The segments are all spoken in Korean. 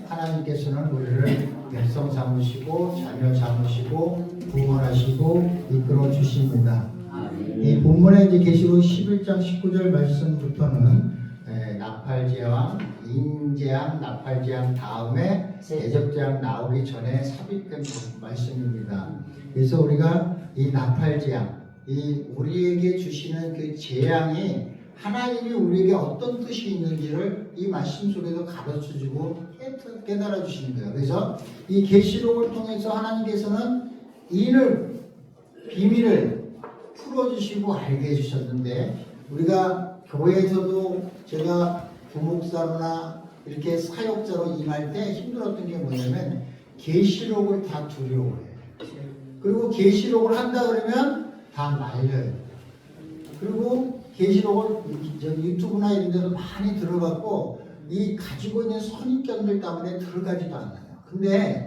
하나님께서는 우리를 백성 삼으시고 자녀 삼으시고 구원하시고 이끌어 주십니다. 이 본문에 이제 계시록 11장 19절 말씀부터는 나팔재앙, 인재앙, 나팔재앙 다음에 대접재앙 나오기 전에 삽입된 말씀입니다. 그래서 우리가 이 나팔재앙, 이 우리에게 주시는 그 재앙이 하나님이 우리에게 어떤 뜻이 있는지를 이 말씀 속에서 가르쳐주고 깨달아 주시는 거예요. 그래서 이 계시록을 통해서 하나님께서는 비밀을 풀어주시고 알게 해주셨는데, 우리가 교회에서도 제가 부목사로나 이렇게 사역자로 임할 때 힘들었던 게 뭐냐면 계시록을 다 두려워해요. 그리고 계시록을 한다 그러면 다 말려요. 그리고 계시록을 유튜브나 이런 데도 많이 들어갔고 이 가지고 있는 선입견들 때문에 들어가지도 않아요. 근데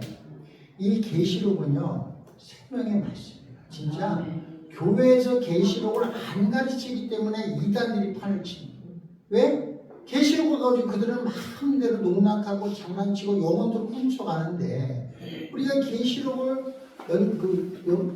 이 계시록은요 생명의 말씀이에요. 진짜 교회에서 계시록을 안 가르치기 때문에 이단들이 판을 치는 거예요. 왜? 계시록을 가지고 그들은 마음대로 농락하고 장난치고 영혼들을 훔쳐가는데, 우리가 계시록을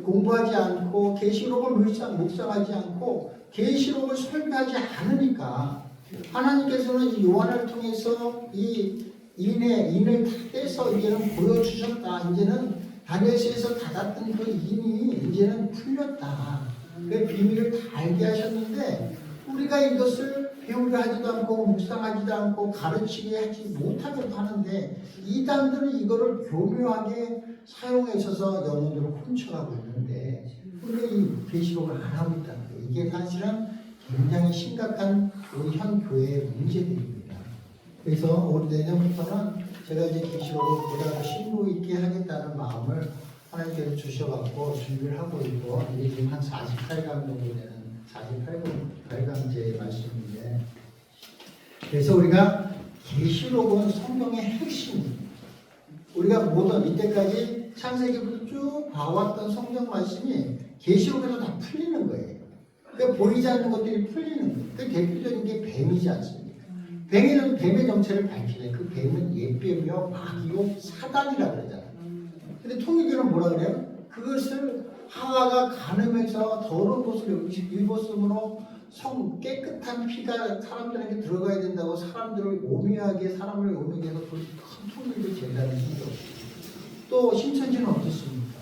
공부하지 않고 계시록을 묵상하지 않고 계시록을 설교하지 않으니까 하나님께서는 이 요한을 통해서 이 인을 다 떼서 이제는 보여주셨다. 이제는 다니엘서에서 닫았던 그 인이 이제는 풀렸다. 그 비밀을 다 알게 하셨는데, 우리가 이것을 배우려 하지도 않고 묵상하지도 않고 가르치게 하지 못하려고 하는데, 이단들은 이거를 교묘하게 사용해서 영혼들을 훔쳐가고 있는데 우리가 이 계시록을 안 하고 있다는 거예요. 이게 사실은 굉장히 심각한 우리 현 교회의 문제들입니다. 그래서 올 내년부터는 제가 이제 계시록을 보다 더 심도 있게 하겠다는 마음을 하나님께서 주셔갖고 준비를 하고 있고, 이게 지금 한 48강 정도 되는 48강제 말씀인데, 그래서 우리가 계시록은 성경의 핵심입니다. 우리가 모든 이때까지 창세기부터 쭉 봐왔던 성경 말씀이 계시록에서 다 풀리는 거예요. 그러니까 보이지 않는 것들이 풀리는 거예요. 그 대표적인 게 뱀이지 않습니까? 뱀의 정체를 밝히네. 그 뱀은 옛뱀이요 마귀요 사단이라고 그러잖아요. 근데 통일교는 뭐라 그래요? 그것을 하와가 간음해서 더러운 것을 입었으므로 깨끗한 피가 사람들에게 들어가야 된다고 사람을 오미하게 해서 큰 통일교 재단을 생겼어요. 또 신천지는 어떻습니까?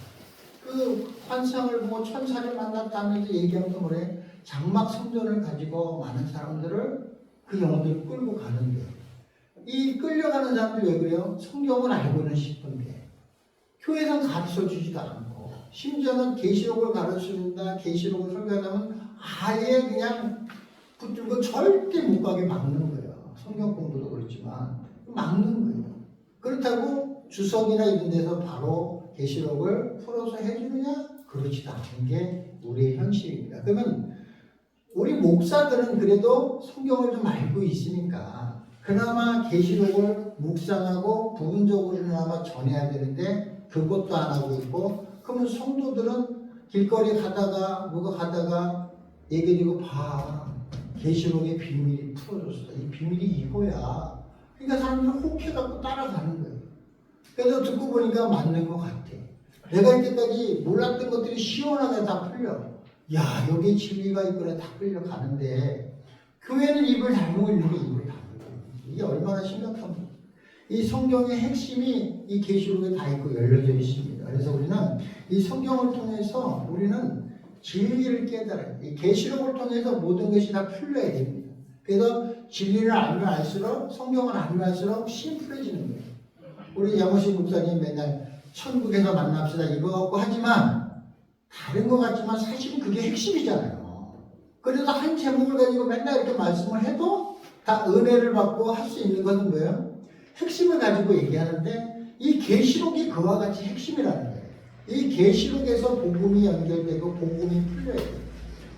그 환상을 보고 천사를 만났다면서 얘기하는 게 뭐래? 장막 성전을 가지고 많은 사람들을 그 영혼들을 끌고 가는데, 이 끌려가는 사람들이 왜 그래요? 성경을 알고는 싶은데 교회에서 가르쳐 주지도 않고, 심지어는 계시록을 가르쳐준다, 계시록을 설교하자면 아예 그냥 붙들고 절대 못 가게 막는 거예요. 성경 공부도 그렇지만 막는 거예요. 그렇다고 주석이나 이런 데서 바로 계시록을 풀어서 해주느냐? 그렇지도 않은 게 우리의 현실입니다. 그러면 우리 목사들은 그래도 성경을 좀 알고 있으니까 그나마 계시록을 묵상하고 부분적으로나마 전해야 되는데 그것도 안 하고 있고, 그러면 성도들은 길거리 가다가 뭐가 가다가 얘기해주고 봐, 계시록의 비밀이 풀어졌어. 이 비밀이 이거야. 그러니까 사람들은 혹해갖고 따라가는 거예요. 그래서 듣고 보니까 맞는 것 같아. 내가 이때까지 몰랐던 것들이 시원하게 다 풀려. 야, 여기에 진리가 있구나. 다 풀려가는데 교회는 입을 다물고 있는 게 입을 다물고 있는. 이게 얼마나 심각합니까? 이 성경의 핵심이 이 계시록에 다 있고 열려져 있습니다. 그래서 우리는 이 성경을 통해서 우리는 진리를 깨달아요. 이 계시록을 통해서 모든 것이 다 풀려야 됩니다. 그래서 진리를 알면 알수록, 성경을 알면 알수록 심플해지는 거예요. 우리 양호식 목사님 맨날 천국에서 만납시다 이거 갖고 하지만, 다른 것 같지만 사실은 그게 핵심이잖아요. 그래서 한 제목을 가지고 맨날 이렇게 말씀을 해도 다 은혜를 받고 할 수 있는 것은 뭐예요? 핵심을 가지고 얘기하는데, 이 계시록이 그와 같이 핵심이라는 거예요. 이 계시록에서 복음이 연결되고 복음이 풀려야 돼요.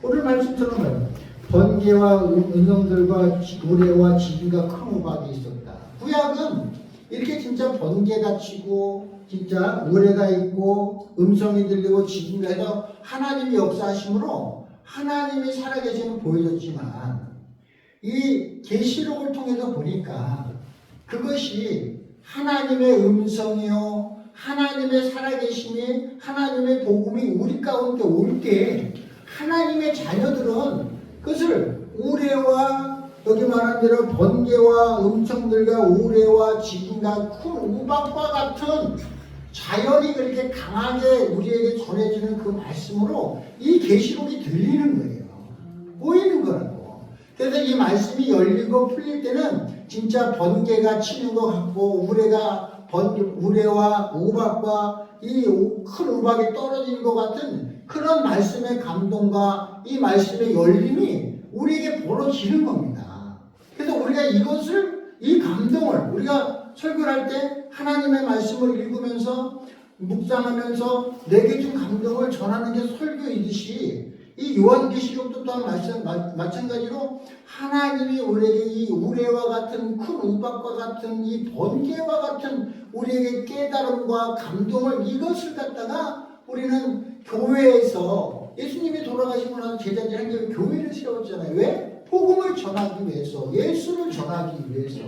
오늘 말씀처럼 뭐예요? 번개와 음성들과 우레와 지기가 큰 우박이 있었다. 구약은 이렇게 진짜 번개가 치고 진짜 우레가 있고 음성이 들리고 지기가 해서 하나님이 역사하심으로 하나님이 살아계심을 보여줬지만, 이 계시록을 통해서 보니까 그것이 하나님의 음성이요, 하나님의 살아계심이, 하나님의 복음이 우리 가운데 올 때 하나님의 자녀들은 그것을 우레와, 여기 말한 대로 번개와 음성들과 우레와 지진과 큰 우박과 같은 자연이 그렇게 강하게 우리에게 전해지는 그 말씀으로 이 계시록이 들리는 거예요. 보이는 거라고. 그래서 이 말씀이 열리고 풀릴 때는 진짜 번개가 치는 것 같고 우레와 우박과 이 큰 우박이 떨어지는 것 같은 그런 말씀의 감동과 이 말씀의 열림이 우리에게 벌어지는 겁니다. 그래서 우리가 이 감동을 우리가 설교를 할 때 하나님의 말씀을 읽으면서 묵상하면서 내게 준 감동을 전하는 게 설교이듯이 이 요한계시록도 또한 마찬가지로 하나님이 우리에게 이 우레와 같은 큰 우박과 같은 이 번개와 같은 우리에게 깨달음과 감동을 이것을 갖다가 우리는 교회에서 예수님이 돌아가시고 나서 제자들이 한 게 교회를 세웠잖아요. 왜? 복음을 전하기 위해서, 예수를 전하기 위해서.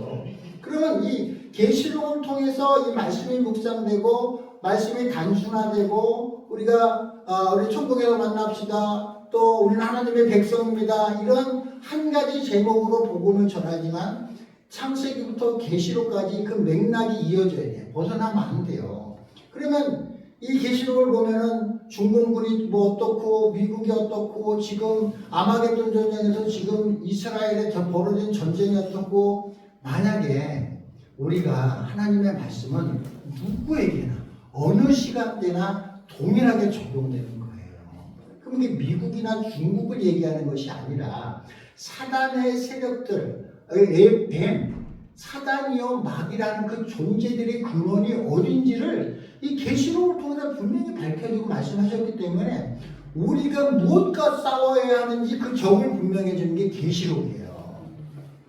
그러면 이 계시록을 통해서 이 말씀이 묵상되고 말씀이 단순화되고 우리가 우리 천국에서 만납시다. 또 우리는 하나님의 백성입니다. 이런 한 가지 제목으로 복음을 전하지만 창세기부터 계시록까지 그 맥락이 이어져야 돼요. 벗어나면 안 돼요. 그러면 이 계시록을 보면은 중공군이 뭐 어떻고 미국이 어떻고 지금 아마겟돈 전쟁에서 지금 이스라엘에 벌어진 전쟁이 어떻고 만약에 우리가 하나님의 말씀은 누구에게나 어느 시간대나 동일하게 적용되는 거예요. 그럼 이게 미국이나 중국을 얘기하는 것이 아니라 사단의 세력들, 사단이요 마귀라는 그 존재들의 근원이 어딘지를 이 계시록을 통해서 분명히 밝혀주고 말씀하셨기 때문에 우리가 무엇과 싸워야 하는지 그 적을 분명히 해주는 게 계시록이에요.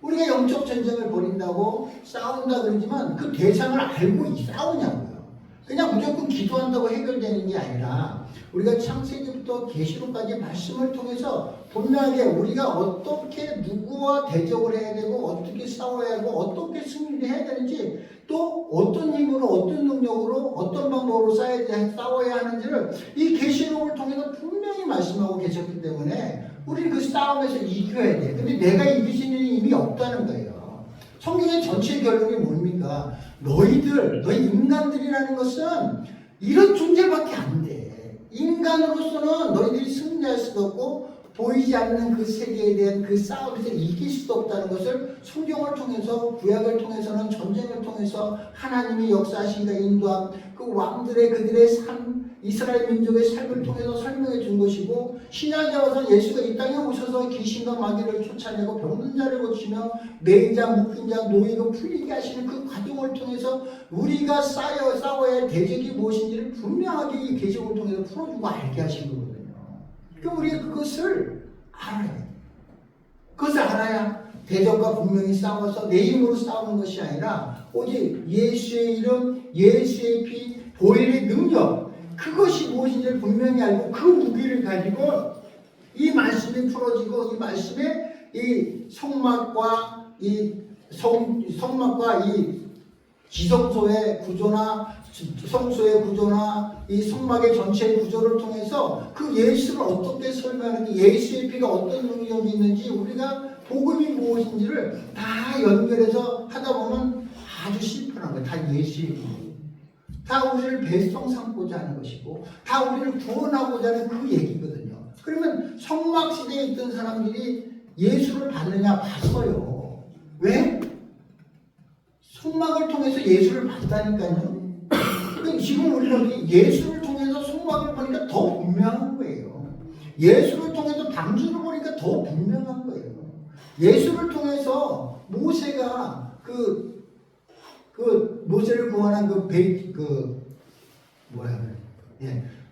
우리가 영적 전쟁을 벌인다고 싸운다 그러지만 그 대상을 알고 싸우냐고요. 그냥 무조건 기도한다고 해결되는 게 아니라 우리가 창세기부터 계시록까지 말씀을 통해서 분명하게 우리가 어떻게 누구와 대적을 해야 되고 어떻게 싸워야 하고 어떻게 승리를 해야 되는지 또 어떤 힘으로 어떤 능력으로 어떤 방법으로 싸워야 하는지를 이 계시록을 통해서 분명히 말씀하고 계셨기 때문에 우리는 그 싸움에서 이겨야 돼. 근데 내가 이길 수 있는 힘이 없다는 거예요. 성경의 전체 결론이 뭡니까? 너희 인간들이라는 것은 이런 존재밖에 안 돼. 인간으로서는 너희들이 승리할 수도 없고 보이지 않는 그 세계에 대한 그 싸움에서 이길 수도 없다는 것을 성경을 통해서 구약을 통해서는 전쟁을 통해서 하나님이 역사하신 그 인도함 그 왕들의 그들의 삶 이스라엘 민족의 삶을 통해서 설명해 준 것이고 신약에 와서 예수가 이 땅에 오셔서 귀신과 마귀를 쫓아내고 병든 자를 고치며 매인 자 묶인 자 노예가 풀리게 하시는 그 과정을 통해서 우리가 싸워야 할 대적이 무엇인지를 분명하게 이 계시록을 통해서 풀어주고 알게 하신 거거든요. 그럼 우리가 그것을 알아야 돼. 그것을 알아야 대적과 분명히 싸워서 내 힘으로 싸우는 것이 아니라 오직 예수의 이름, 예수의 피, 보혈의 능력 그것이 무엇인지를 분명히 알고 그 무기를 가지고 이 말씀이 풀어지고 이 말씀에 이 성막과 이 지성소의 구조나 성소의 구조나 이 성막의 전체 구조를 통해서 그 예수를 어떻게 설명하는지 예수의 피가 어떤 능력이 있는지 우리가 복음이 무엇인지를 다 연결해서 하다 보면 아주 심플한 거예요. 다 예수의 피. 다 우리를 배송 삼고자 하는 것이고 다 우리를 구원하고자 하는 그 얘기거든요. 그러면 성막 시대에 있던 사람들이 예수를 받느냐? 봤어요. 왜? 성막을 통해서 예수를 봤다니까요. 지금 우리는 예수를 통해서 성막을 보니까 더 분명한 거예요. 예수를 통해서 방주를 보니까 더 분명한 거예요. 예수를 통해서 모세가 모세를 구원한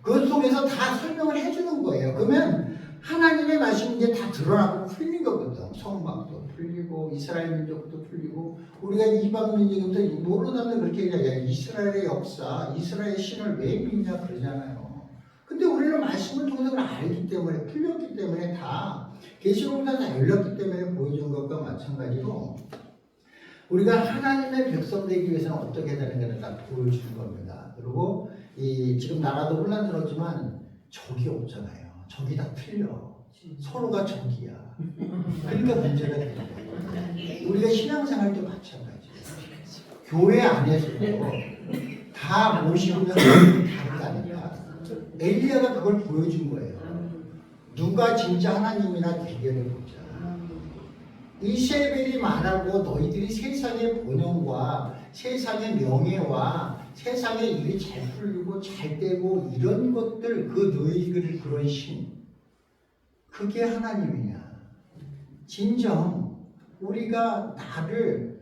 그것 속에서 다 설명을 해주는 거예요. 그러면 하나님의 말씀이 이제 다 드러나고 풀린 거거든. 성막도 풀리고 이스라엘 민족도 풀리고 우리가 이방 민족부터 모르는 그렇게 얘기해요. 이스라엘의 역사, 이스라엘 신을 왜 믿냐 그러잖아요. 근데 우리는 말씀을 통해서 알기 때문에 풀렸기 때문에 다 계시록에 다 열렸기 때문에 보여준 것과 마찬가지로 우리가 하나님의 백성 되기 위해서는 어떻게 되는가를 다 보여주는 겁니다. 그리고 지금 나라도 혼란스럽지만 적이 없잖아요. 적이 다 틀려. 서로가 적이야. 그러니까 문제가 되는 거예요. 우리가 신앙생활도 마찬가지예요. 교회 안에서도 다 모시고 다르다니까. 엘리야가 그걸 보여준 거예요. 누가 진짜 하나님이나 대결해보자. 이세벨이 말하고 너희들이 세상의 번영과 세상의 명예와 세상의 일이 잘 풀리고 잘 되고 이런 것들, 그 너희들이 그런 신, 그게 하나님이냐. 진정 우리가 나를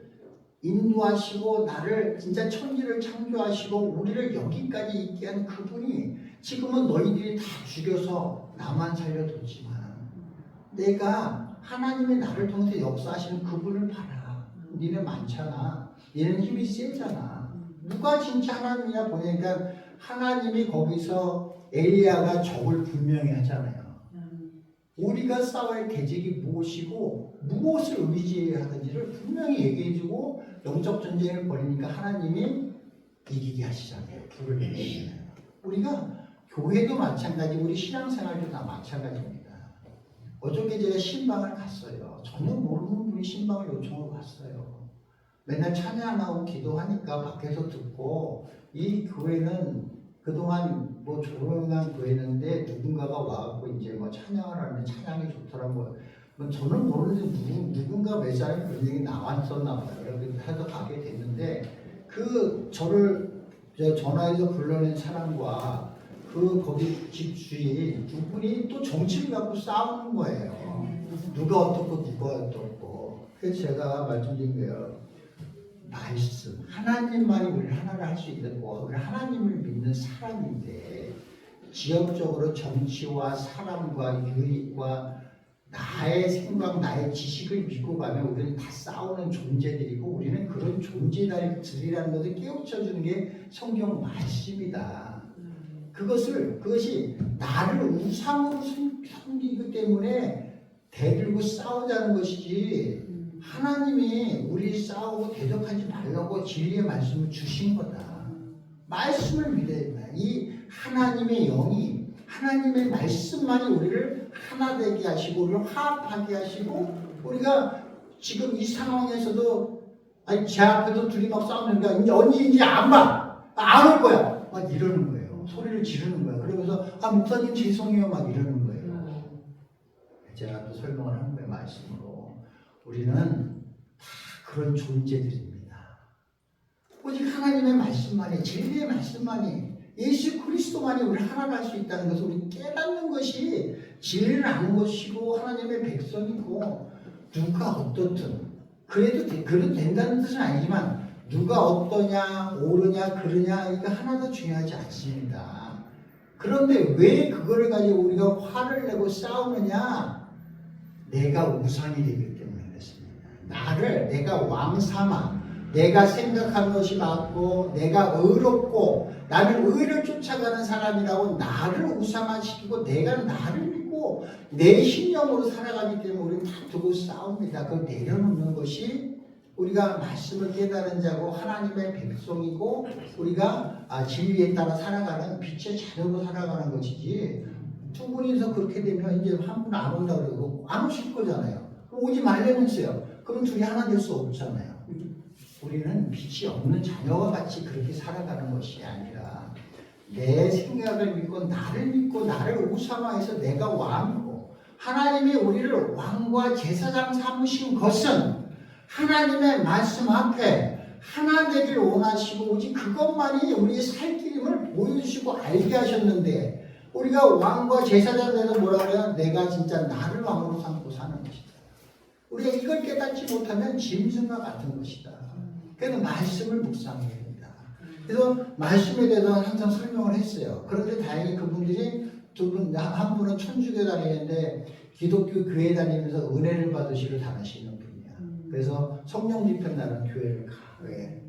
인도하시고 나를 진짜 천지를 창조하시고 우리를 여기까지 있게 한 그분이 지금은 너희들이 다 죽여서 나만 살려뒀지만 내가 하나님이 나를 통해서 역사하시는 그분을 봐라. 니네 많잖아. 얘는 힘이 세잖아. 누가 진짜 하나님이냐 보니까 하나님이 거기서 엘리야가 적을 분명히 하잖아요. 우리가 싸워야 할 계책이 무엇이고 무엇을 의지하는지를 분명히 얘기해주고 영적 전쟁을 벌이니까 하나님이 이기게 하시잖아요. 불을 내리시잖아요. 우리가 교회도 마찬가지고 우리 신앙생활도 다 마찬가지입니다. 어저께 제가 신방을 갔어요. 전혀 모르는 분이 신방을 요청을 왔어요. 맨날 찬양하고 기도하니까 밖에서 듣고 이 교회는 그동안 뭐 조용한 교회였는데 누군가가 와갖고 이제 뭐 찬양을 하는데 찬양이 좋더라고요. 저는 모르는데 누군가 몇 사람이 그런 얘기 나왔었나 봐요. 그래서 가게 됐는데 저를 전화해서 불러낸 사람과 거기 집 주인 두 분이 또 정치를 갖고 싸우는 거예요. 누가 어떻고 누가 어떻고. 그래서 제가 말씀드린 거예요. 말씀, 하나님만이 우리를 하나를 할 수 있는 거, 우리 하나님을 믿는 사람인데 지역적으로 정치와 사람과 유익과 나의 생각, 나의 지식을 믿고 가면 우리는 다 싸우는 존재들이고 우리는 그런 존재들이라는 것을 깨우쳐주는 게 성경 말씀이다. 그것이 나를 우상으로 섬기기 때문에 대들고 싸우자는 것이지 하나님이 우리 싸우고 대적하지 말라고 진리의 말씀을 주신 거다. 말씀을 믿어야 된다. 이 하나님의 영이 하나님의 말씀만이 우리를 하나 되게 하시고 우리를 화합하게 하시고 우리가 지금 이 상황에서도 제 앞에서 둘이 막 싸우니까 이제 언제인지 안 봐. 안 올 거야. 막 이러는 거예요. 소리를 지르는 거야. 그러면서 목사님 죄송해요. 막 이러는 거예요. 제가 또 설명을 한 거예요. 말씀으로. 우리는 다 그런 존재들입니다. 오직 하나님의 말씀만이, 진리의 말씀만이, 예수 그리스도만이 우리를 하나로 할 수 있다는 것을 우리 깨닫는 것이 진리를 아는 것이고 하나님의 백성이고 누가 어떻든 그래도 된다는 뜻은 아니지만 누가 어떠냐, 옳으냐, 그르냐 이거 하나도 중요하지 않습니다. 그런데 왜 그거를 가지고 우리가 화를 내고 싸우느냐? 내가 우상이 되기 때문에 그렇습니다. 내가 왕 삼아 내가 생각하는 것이 맞고 내가 의롭고 나는 의를 쫓아가는 사람이라고 나를 우상화시키고 내가 나를 믿고 내 신념으로 살아가기 때문에 우리는 다투고 싸웁니다. 그걸 내려놓는 것이 우리가 말씀을 깨달은 자고 하나님의 백성이고 우리가 진리에 따라 살아가는 빛의 자녀로 살아가는 것이지 두 분이서 그렇게 되면 이제 한 분 안 온다고 그러고 안 오실 거잖아요. 그럼 오지 말라면서요. 그럼 둘이 하나 될 수 없잖아요. 우리는 빛이 없는 자녀와 같이 그렇게 살아가는 것이 아니라 내 생각을 믿고 나를 우상화해서 내가 왕이고 하나님이 우리를 왕과 제사장 삼으신 것은 하나님의 말씀 앞에 하나 되기를 원하시고 오직 그것만이 우리의 살 길임을 보여주시고 알게 하셨는데 우리가 왕과 제사장에 대해서 뭐라고 해요? 내가 진짜 나를 왕으로 삼고 사는 것이다. 우리가 이걸 깨닫지 못하면 짐승과 같은 것이다. 그래서 말씀을 묵상해야 됩니다. 그래서 말씀에 대해서 항상 설명을 했어요. 그런데 다행히 그분들이 한 분은 천주교 다니는데 기독교 교회 다니면서 은혜를 받으시러 다니시는 분이야. 그래서 성령 집회 나는 교회를 가. 왜?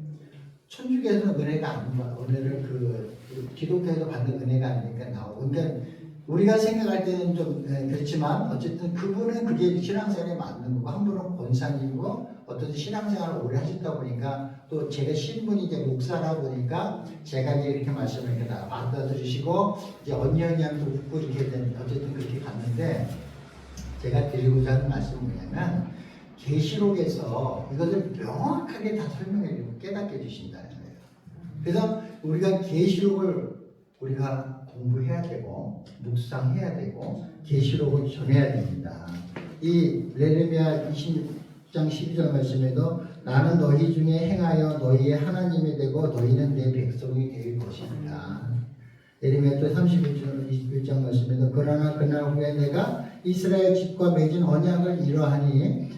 천주교에서는 은혜가 안 봐. 은혜를 기독교에서 받는 은혜가 아니니까 나오고. 그러니까 우리가 생각할 때는 좀 그렇지만 어쨌든 그분은 그게 신앙생활에 맞는 거고 한 분은 권사님이고 어떤 신앙생활을 오래 하셨다 보니까 또 제가 신분이 이제 목사라 보니까 제가 이제 이렇게 말씀을 이렇게 다 받아주시고 이제 언니언니하면서 웃고 이렇게 된 어쨌든 그렇게 갔는데 제가 드리고자 하는 말씀은 뭐냐면 계시록에서 이것을 명확하게 다 설명해 주고 깨닫게 해주신다는 거예요. 그래서 우리가 계시록을 우리가 공부해야 되고 묵상해야 되고 계시록을 전해야 됩니다. 이 레르미야 26장 12절 말씀에도 나는 너희 중에 행하여 너희의 하나님이 되고 너희는 내 백성이 될 것입니다. 예레미야 또 31장 말씀에도 그러나 그날 후에 내가 이스라엘 집과 맺은 언약을 이러하니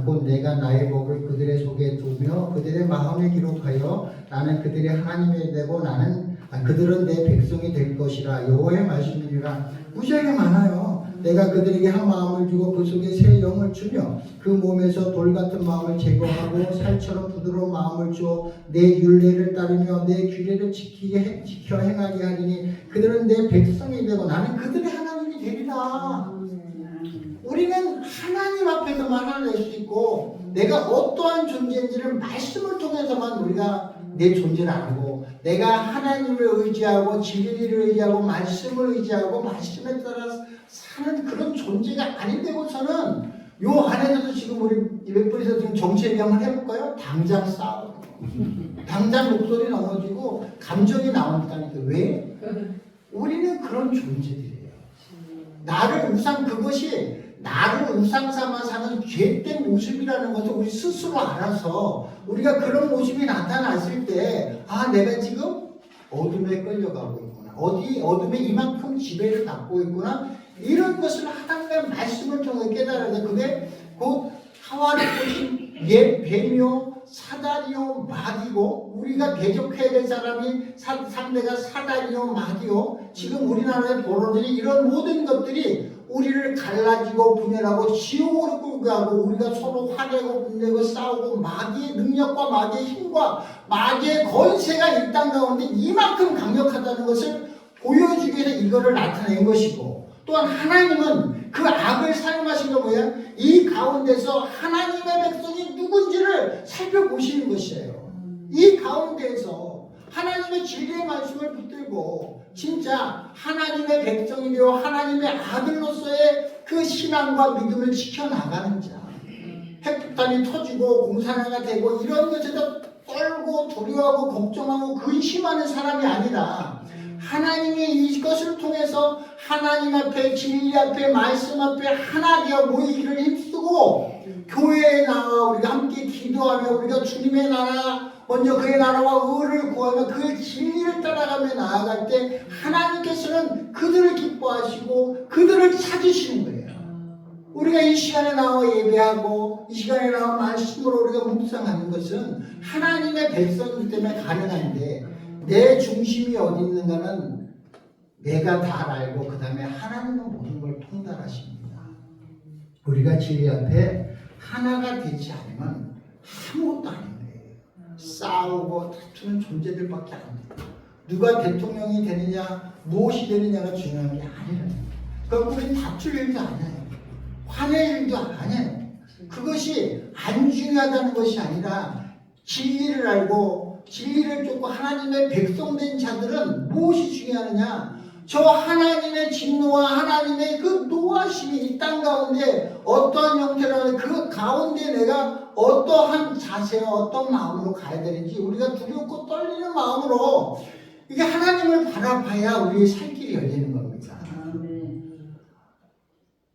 곧 내가 나의 법을 그들의 속에 두며 그들의 마음에 기록하여 나는 그들의 하나님이 되고 그들은 내 백성이 될 것이라 여호와의 말씀이니라. 무지하게 많아요. 내가 그들에게 한 마음을 주고 그 속에 새 영을 주며 그 몸에서 돌 같은 마음을 제거하고 살처럼 부드러운 마음을 주어 내 율례를 따르며 내 규례를 지켜 행하게 하리니 그들은 내 백성이 되고 나는 그들의 하나님이 되리라. 우리는 하나님 앞에서만 하나낼 수 있고 내가 어떠한 존재인지를 말씀을 통해서만 우리가 내 존재를 알고 내가 하나님을 의지하고 진리를 의지하고 말씀을 의지하고 말씀에 따라 사는 그런 존재가 아닌데고서는 요 안에서도 지금 우리 몇 분이서 지금 정치 얘기 한번 해볼까요? 당장 싸우고 당장 목소리 넘어지고 감정이 나온다니까. 왜? 우리는 그런 존재들이에요. 그것이 나를 우상 삼아 사는 죄된 모습이라는 것을 우리 스스로 알아서 우리가 그런 모습이 나타났을 때 내가 지금 어둠에 끌려가고 있구나. 어둠에 이만큼 지배를 받고 있구나. 이런 것을 하나님의 말씀을 통해 깨달아야 돼. 그게 곧 하와를 보신 옛 뱀이요 사다리요 마귀고 우리가 대적해야 될 사람이 상대가 사다리요 마귀요. 지금 우리나라에 벌어지는 이런 모든 것들이 우리를 갈라지고 분열하고 지옥으로 끌고 가고 우리가 서로 화내고 분내고 싸우고 마귀의 능력과 마귀의 힘과 마귀의 권세가 이 땅 가운데 이만큼 강력하다는 것을 보여주기 위해서 이거를 나타낸 것이고 또한 하나님은 그 악을 사용하신 게 뭐야? 이 가운데서 하나님의 백성이 누군지를 살펴보시는 것이에요. 이 가운데에서 하나님의 진리의 말씀을 붙들고 진짜 하나님의 백성이 되어 하나님의 아들로서의 그 신앙과 믿음을 지켜나가는 자. 핵폭탄이 터지고 공산화가 되고 이런 것에서 떨고 두려워하고 걱정하고 근심하는 사람이 아니라 하나님의 이것을 통해서 하나님 앞에 진리 앞에 말씀 앞에 하나 되어 모이기를 힘쓰고 교회에 나와 우리가 함께 기도하며 우리가 주님의 나라 먼저 그의 나라와 의를 구하며 그의 진리를 따라가며 나아갈 때 하나님께서는 그들을 기뻐하시고 그들을 찾으시는 거예요. 우리가 이 시간에 나와 예배하고 이 시간에 나와 말씀으로 우리가 묵상하는 것은 하나님의 백성이기 때문에 가능한데 내 중심이 어디 있는가는 내가 다 알고 그 다음에 하나님은 모든 걸 통달하십니다. 우리가 진리 앞에 하나가 되지 않으면 아무것도 아닌 거예요. 싸우고 다투는 존재들밖에 안 돼요. 누가 대통령이 되느냐 무엇이 되느냐가 중요한 게 아니라요. 그러니까 우리는 다툴 일도 아니에요. 화낼 일도 아니에요. 그것이 안 중요하다는 것이 아니라 진리를 알고 진리를 쫓고 하나님의 백성된 자들은 무엇이 중요하느냐? 저 하나님의 진노와 하나님의 그 노하심이 이 땅 가운데 어떠한 형태로 그 가운데 내가 어떠한 자세와 어떤 마음으로 가야 되는지 우리가 두렵고 떨리는 마음으로 이게 하나님을 바라봐야 우리의 살 길이 열리는 겁니다.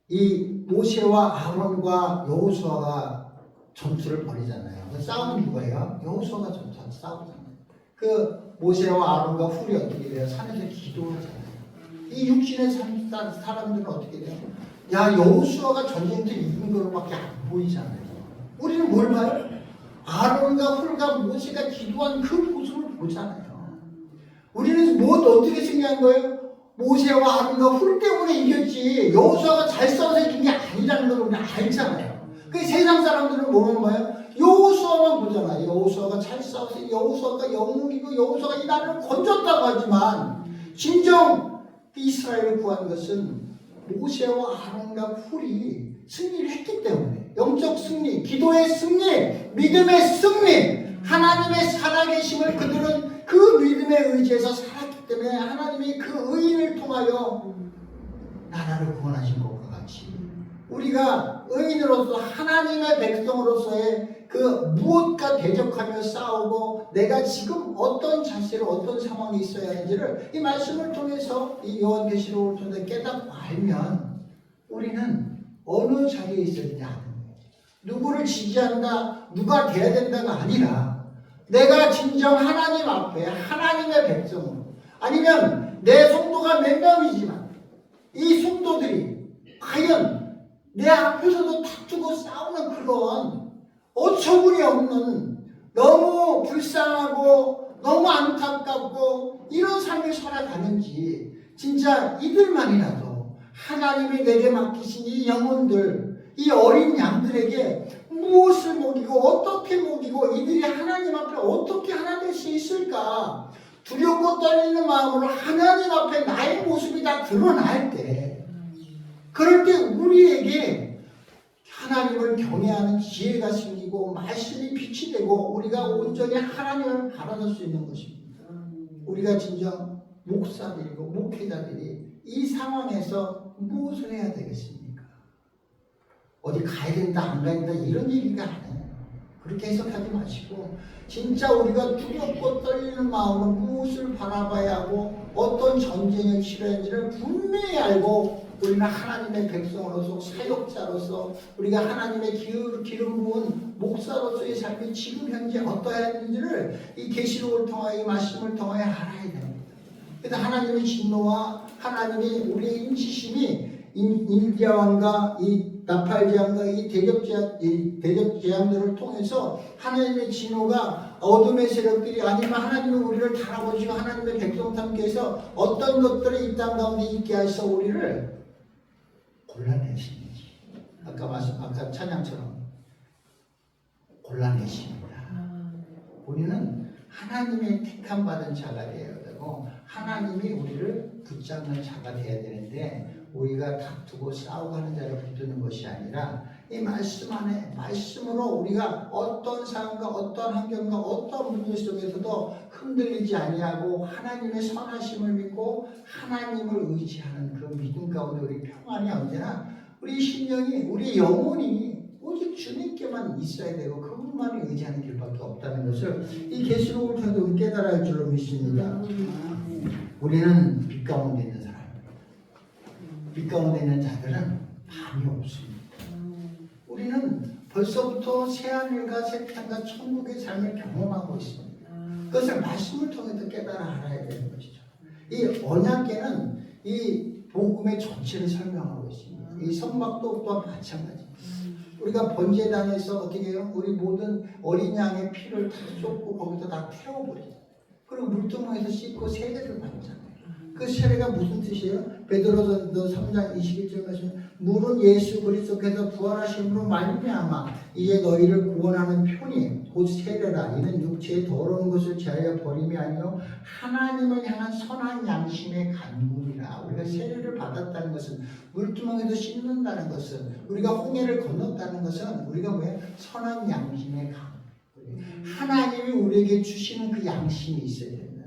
이 모세와 아론과 여호수아가 전투를 벌이잖아요. 싸우는 누구예요? 여호수아가 싸우잖아요. 그 모세와 아론과 훌이 어떻게 돼요? 산에서 기도하잖아요. 이 육신의 사람들은 어떻게 돼요? 여호수아가 전쟁터 이긴 거로밖에 안 보이잖아요. 우리는 뭘 봐요? 아론과 훌과 모세가 기도한 그 모습을 보잖아요. 우리는 어떻게 생각한 거예요? 모세와 아론과 훌 때문에 이겼지 여호수아가 잘 싸워서 이긴 게 아니라는 걸 우리는 알잖아요. 그 세상 사람들은 뭐만 봐요? 여호수아만 보잖아요. 여호수아가 잘 싸워서 여호수아가 영웅이고 여호수아가 이 나라를 건졌다고 하지만 진정 이스라엘을 구한 것은 모세와 아론과 훌이 승리를 했기 때문에 영적 승리, 기도의 승리, 믿음의 승리, 하나님의 살아계심을 그들은 그 믿음에 의지해서 살았기 때문에 하나님이 그 의인을 통하여 나라를 구원하신 것과 같이 우리가 의인으로서 하나님의 백성으로서의 그 무엇과 대적하며 싸우고 내가 지금 어떤 자세로 어떤 상황에 있어야 하는지를 이 말씀을 통해서 이 요한계시록을 통해서 깨닫고 알면 우리는 어느 자리에 있어야 되냐 하는 거예요. 누구를 지지한다, 누가 돼야 된다가 아니라 내가 진정 하나님 앞에 하나님의 백성으로 아니면 내 성도가 몇 명이지만 이 성도들이 과연 내 앞에서도 다투고 싸우는 그런 어처구니 없는 너무 불쌍하고 너무 안타깝고 이런 삶을 살아가는지 진짜 이들만이라도 하나님이 내게 맡기신 이 영혼들 이 어린 양들에게 무엇을 먹이고 어떻게 먹이고 이들이 하나님 앞에 어떻게 하나 될 수 있을까 두렵고 떨리는 마음으로 하나님 앞에 나의 모습이 다 드러날 때 그럴 때 우리에게 하나님을 경외하는 지혜가 생기고 말씀이 빛이 되고 우리가 온전히 하나님을 바라볼 수 있는 것입니다. 우리가 진정 목사들이고 목회자들이 이 상황에서 무엇을 해야 되겠습니까? 어디 가야 된다 안 가야 된다 이런 얘기가 아니에요. 그렇게 해석하지 마시고 진짜 우리가 두렵고 떨리는 마음으로 무엇을 바라봐야 하고 어떤 전쟁을 치러야지를 분명히 알고 우리는 하나님의 백성으로서 사역자로서 우리가 하나님의 기름 부은 목사로서의 삶이 지금 현재 어떠해야 하는지를 이 계시록을 통하여 이 말씀을 통하여 알아야 됩니다. 그래서 하나님의 진노와 하나님이 우리의 인치심이 인디아왕과 이 나팔재앙과 이 대적재앙들을 통해서 하나님의 진노가 어둠의 세력들이 아니면 하나님은 우리를 달아보시고 하나님의 백성탐께서 어떤 것들을 이 땅 가운데 있게 하셔 우리를 골라내십니다. 아까 찬양처럼 골라내십니다. 우리는 하나님의 택함 받은 자가 되어야 되고 하나님이 우리를 붙잡는 자가 되어야 되는데 우리가 다투고 싸우고 하는 자를 붙드는 것이 아니라 이 말씀 안에 말씀으로 우리가 어떤 상황과 어떤 환경과 어떤 문제 속에서도 흔들리지 아니하고 하나님의 선하심을 믿고 하나님을 의지하는 그 믿음 가운데 우리 평안이 언제나 우리 심령이 우리 영혼이 오직 주님께만 있어야 되고 그분만을 의지하는 길밖에 없다는 것을 이 계시록을 통해서 우리 깨달아야 할 줄로 믿습니다. 우리는 빛 가운데 있는 사람 빛 가운데 있는 자들은 밤이 없습니다. 우리는 벌써부터 새하늘과 새 땅과 천국의 삶을 경험하고 있습니다. 그것을 말씀을 통해서 깨달아 알아야 되는 것이죠. 이 언약궤는 이 복음의 전체를 설명하고 있습니다. 이 성막도 또한 마찬가지입니다. 우리가 번제단에서 어떻게 해요? 우리 모든 어린 양의 피를 다 쏟고 거기서 다 태워버리죠. 그리고 물두멍에서 씻고 세례를 받잖아요. 그 세례가 무슨 뜻이에요? 베드로전서 3장 21절 말씀 물은 예수 그리스도께서 부활하심으로 말미암아 이제 너희를 구원하는 편이 곧 세례라. 이는 육체의 더러운 것을 제하여 버림이 아니요 하나님을 향한 선한 양심의 간구이라. 우리가 세례를 받았다는 것은 물두멍에서 씻는다는 것은 우리가 홍해를 건넜다는 것은 우리가 왜 선한 양심의 간구. 하나님이 우리에게 주시는 그 양심이 있어야 된다.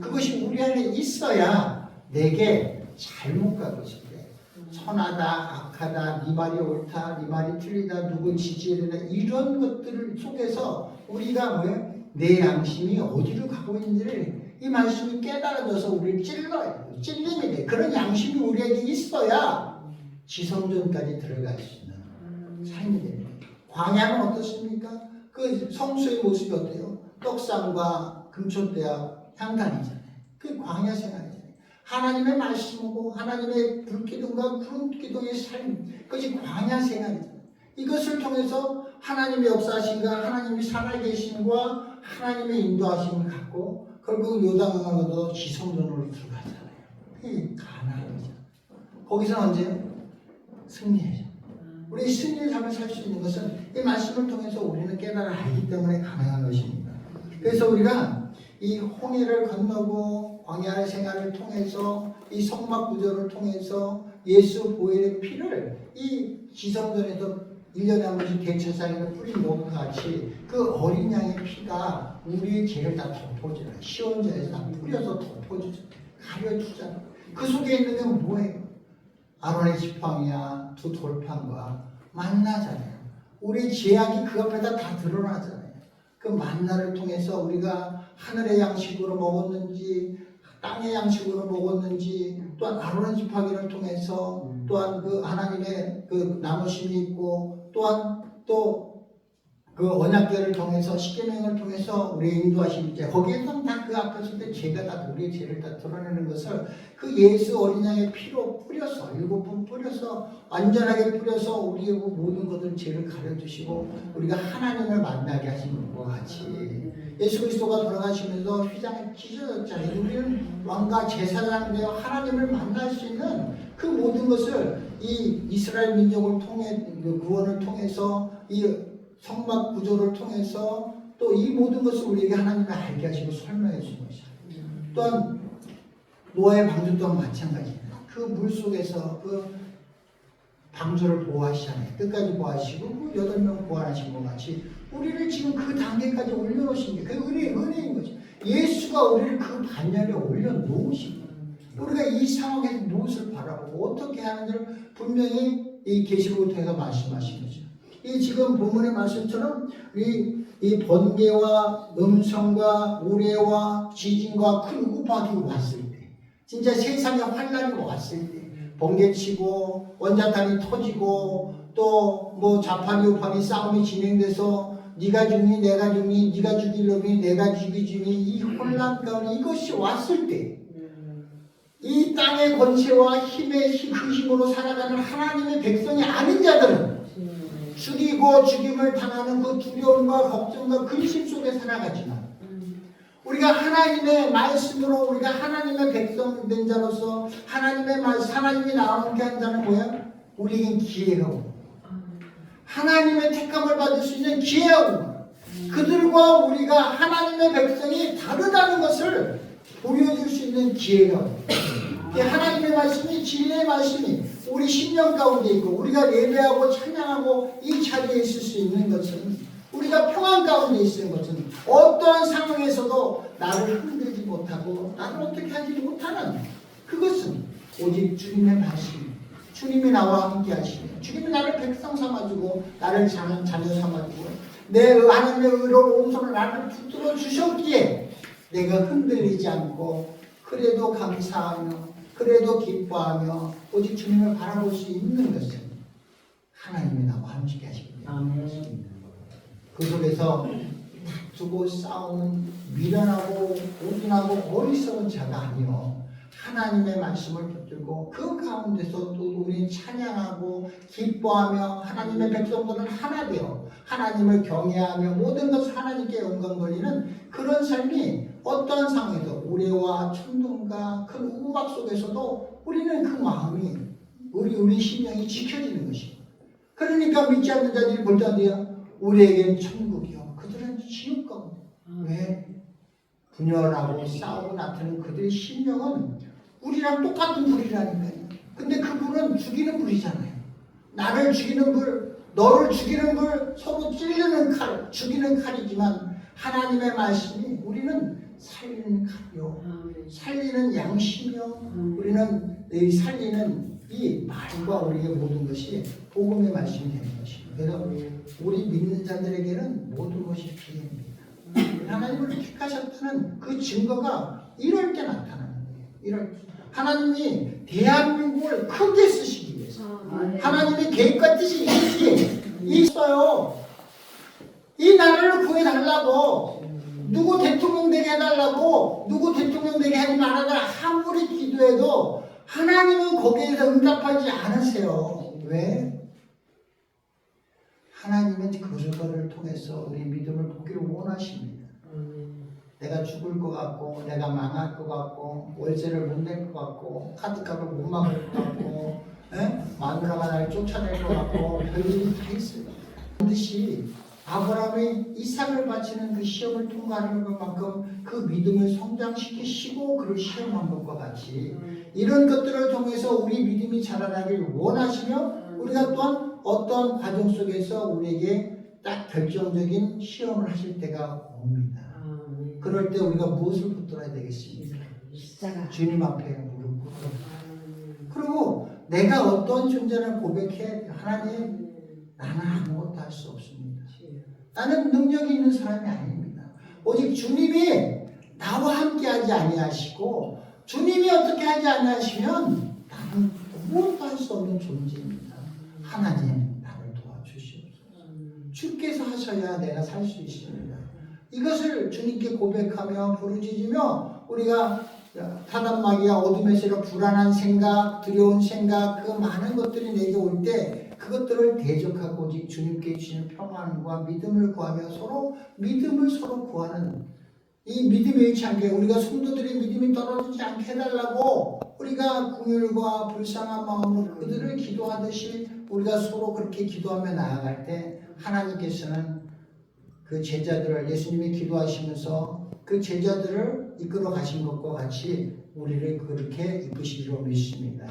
그것이 우리 안에 있어야 내게 잘못 가고 있을 때 선하다 악하다 네 말이 옳다 네 말이 틀리다 누구 지지해야 된다 이런 것들 속에서 우리가 왜 내 양심이 어디로 가고 있는지를 이 말씀이 깨달아져서 우리를 찔러요. 찔림이 돼. 그런 양심이 우리에게 있어야 지성전까지 들어갈 수 있는 삶이 됩니다. 광야는 어떻습니까? 그 성수의 모습이 어때요? 떡상과 금초대와 향단이잖아요. 그 광야 생활이잖아요. 하나님의 말씀하고 하나님의 불기둥과 구름기둥의 삶, 그것이 광야 생활이잖아요. 이것을 통해서 하나님의 역사하심과 하나님이 살아계심과 하나님의 인도하심을 갖고 결국 요단강을 건너 지성전으로 들어가잖아요. 이 가나안이죠. 거기서 언제 승리해요. 우리 승리의 삶을 살 수 있는 것은 이 말씀을 통해서 우리는 깨달아 알기 때문에 가능한 것입니다. 그래서 우리가 이 홍해를 건너고 광야의 생활을 통해서 이 성막 구조를 통해서 예수 보혈의 피를 이 지성전에서 1년에 한 번씩 대제사장에서 뿌린 것과 같이 그 어린 양의 피가 우리의 죄를 다 덮어주잖아. 시온자에서 다 뿌려서 덮어주잖아. 가려주잖아. 그 속에 있는 게 뭐예요? 아론의 지팡이야 두 돌판과 만나잖아요. 우리 죄악이 그 앞에다 다 드러나잖아요. 그 만나를 통해서 우리가 하늘의 양식으로 먹었는지 땅의 양식으로 먹었는지 또한 아론의 지팡이를 통해서 또한 그 하나님의 그 나누심이 있고 또한 또 그 언약궤를 통해서 십계명을 통해서 우리 인도하신 이제 거기에서 다 그 앞에서 때 죄가 다 우리의 죄를 다 드러내는 것을 그 예수 어린 양의 피로 뿌려서 7번 뿌려서 완전하게 뿌려서 우리의 모든 것을 죄를 가려주시고 우리가 하나님을 만나게 하시는 것과 같이 예수 그리스도가 돌아가시면서 휘장에 찢어졌잖아요. 우리는 왕과 제사장 되어 하나님을 만날 수 있는 그 모든 것을 이 이스라엘 민족을 통해 그 구원을 통해서 이 성막 구조를 통해서 또 이 모든 것을 우리에게 하나님을 알게 하시고 설명해 준 것이야. 또한 노아의 방주 또한 마찬가지예요. 그 물 속에서 그 방주를 보호하시잖아요. 끝까지 보호하시고 그 8명 보호하신 것 같이 우리를 지금 그 단계까지 올려놓으신 게 그 은혜인 거죠. 예수가 우리를 그 반열에 올려놓으신 거예요. 우리가 이 상황에서 무엇을 바라보고 어떻게 하는지를 분명히 이 계시록을 통해서 말씀하신 거죠. 이 지금 본문의 말씀처럼 이 번개와 음성과 우레와 지진과 큰 우박이 왔을 때 진짜 세상에 환란이 왔을 때 번개치고 원자탄이 터지고 또 뭐 좌판이 우판이 싸움이 진행돼서 네가 죽니 내가 죽니 네가 죽일 놈이 내가 죽이주니 이 혼란 가운데 이것이 왔을 때 이 땅의 권세와 힘의 그 힘으로 살아가는 하나님의 백성이 아닌 자들은 죽이고 죽임을 당하는 그 두려움과 걱정과 근심 속에 살아가지만 우리가 하나님의 말씀으로 우리가 하나님의 백성 된 자로서 하나님의 말씀 하나님이 나오게 한 자는 뭐야? 우리에겐 기회가 오고 하나님의 택함을 받을 수 있는 기회가 오고 그들과 우리가 하나님의 백성이 다르다는 것을 보여줄 수 있는 기회가 오고 하나님의 말씀이 진리의 말씀이 우리 심령 가운데 있고 우리가 예배하고 찬양하고 이 자리에 있을 수 있는 것은 우리가 평안 가운데 있는 것은 어떠한 상황에서도 나를 흔들지 못하고 나를 어떻게 하지 못하는 그것은 오직 주님의 말씀 주님이 나와 함께 하시며 주님이 나를 백성 삼아주고 나를 자녀 삼아주고 내 하나님의 의로운 오른손을 나를 붙들어 주셨기에 내가 흔들리지 않고 그래도 감사하며 그래도 기뻐하며 오직 주님을 바라볼 수 있는 것은 하나님이 나와 함께 하시거든요. 그 속에서 다투고 싸우는 미련하고 고민하고 어리석은 자가 아니요 하나님의 말씀을 붙들고 그 가운데서 또 우리는 찬양하고 기뻐하며 하나님의 백성들은 하나 되어 하나님을 경외하며 모든 것을 하나님께 영광 돌리는 그런 삶이 어떠한 상황에서 우레와 천둥과 큰 우박 속에서도 우리는 그 마음이 우리 심령이 지켜지는 것이고 그러니까 믿지 않는 자들이 볼 때 어디야? 우리에겐 천국이요 그들은 지옥 가운데 왜? 분열하고 싸우고 나타내는 그들의 심령은 우리랑 똑같은 불이라니까요. 근데 그 불은 죽이는 불이잖아요. 나를 죽이는 불, 너를 죽이는 불, 서로 찔르는 칼, 죽이는 칼이지만 하나님의 말씀이 우리는 살리는 칼이요, 살리는 양심이요, 우리는 살리는 이 말과 우리의 모든 것이 복음의 말씀이 되는 것입니다. 그래서 우리 믿는 자들에게는 모든 것이 기회입니다. 하나님을 택하셨다는 그 증거가 이럴 때 나타나는 거예요. 이럴 때. 하나님이 대한민국을 크게 쓰시기 위해서 하나님의 계획과 뜻이 있어요. 이 나라를 구해달라고 누구 대통령 되게 해달라고 누구 대통령 되게 하지 말아라 아무리 기도해도 하나님은 거기에서 응답하지 않으세요. 왜? 하나님은 그거를 통해서 우리 믿음을 보기를 원하십니다. 내가 죽을 것 같고 내가 망할 것 같고 월세를 못 낼 것 같고 카드값을 못 막을 것 같고 마누라가 나를 쫓아낼 것 같고 별일이 다 있어요. 반드시 아브라함이 이삭을 바치는 그 시험을 통과하는 것만큼 그 믿음을 성장시키시고 그를 시험한 것과 같이 이런 것들을 통해서 우리 믿음이 자라나길 원하시며 우리가 또한 어떤 과정 속에서 우리에게 딱 결정적인 시험을 하실 때가 옵니다. 그럴 때 우리가 무엇을 붙들어야 되겠습니까? 주님 앞에 무릎 꿇고 그리고 내가 어떤 존재를 고백해 하나님 나는 아무것도 할 수 없습니다. 나는 능력이 있는 사람이 아닙니다. 오직 주님이 나와 함께 하지 아니하시고 주님이 어떻게 하지 아니하시면 나는 아무것도 할 수 없는 존재입니다. 하나님 나를 도와주시옵소서. 주께서 하셔야 내가 살 수 있습니다. 이것을 주님께 고백하며 부르짖으며 우리가 사단마귀와 어둠의 세력, 불안한 생각, 두려운 생각 그 많은 것들이 내게 올 때 그것들을 대적하고 오직 주님께 주시는 평안과 믿음을 구하며 서로 믿음을 서로 구하는 이 믿음의 의창계 우리가 성도들의 믿음이 떨어지지 않게 해달라고 우리가 긍휼과 불쌍한 마음으로 그들을 기도하듯이 우리가 서로 그렇게 기도하며 나아갈 때 하나님께서는 그 제자들을 예수님이 기도하시면서 그 제자들을 이끌어 가신 것과 같이 우리를 그렇게 이끄시리로 믿습니다.